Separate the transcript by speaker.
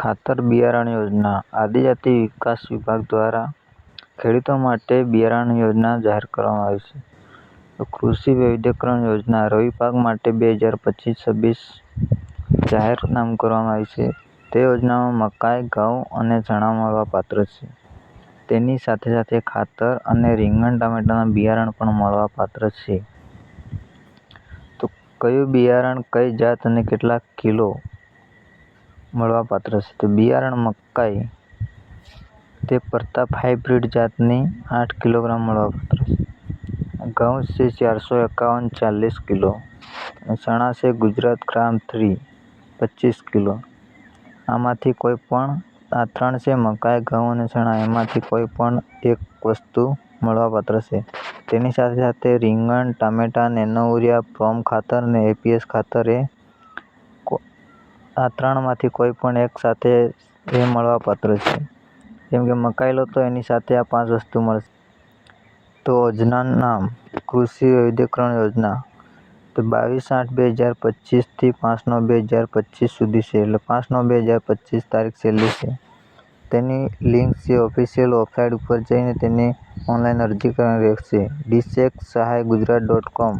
Speaker 1: ખાતર બિયારણ યોજના આદિજાતિ વિકાસ વિભાગ દ્વારા ખેડૂતો માટે બિયારણ યોજના જાહેર કરવામાં આવી છે. તો કૃષિ વૈવિધ્યકરણ યોજના રવિ પાક માટે 2025-26 જાહેરનામું કરવામાં આવી છે. તે યોજનામાં મકાઈ, ઘઉં અને ચણા મળવાપાત્ર છે. તેની સાથે સાથે ખાતર અને રીંગણ ટામેટાના બિયારણ પણ મળવાપાત્ર છે. તો કયું બિયારણ, કઈ જાત અને કેટલા કિલો મળવાપાત્ર છે? તો બિયારણ મકાઈ તે પ્રતાપ હાઇબ્રિડ જાતની 8 કિલોગ્રામ મળવાપાત્ર છે. ઘઉં છે 451 40 કિલો. ચણા છે ગુજરાત ગ્રામ 3 25 કિલો. આમાંથી કોઈ પણ આ 3 છે મકાઈ, ઘઉં અને ચણા, એમાંથી કોઈ પણ એક વસ્તુ મળવાપાત્ર છે. તેની સાથે સાથે રીંગણ, ટામેટા, નેનો યુરિયા, પ્રોમ ખાતર અને એપીએસ ખાતર આ 3 માંથી કોઈ પણ એક સાથે એ મળવાપાત્ર છે. જેમ કે મકાઈ લો તો એની સાથે આ 5 વસ્તુ મળશે. તો યોજનાનું નામ કૃષિ વૈવિધ્યકરણ યોજના. તો 22/8/2025 થી 5/9/2025 સુધી છે. એટલે 5/9/2025 તારીખ છેલ્લી છે. તેની લિંક છે ઓફિશિયલ વેબસાઇટ ઉપર જઈને તેની ઓનલાઈન અરજી કરવાની રહેશે. disaksahaygujarat.com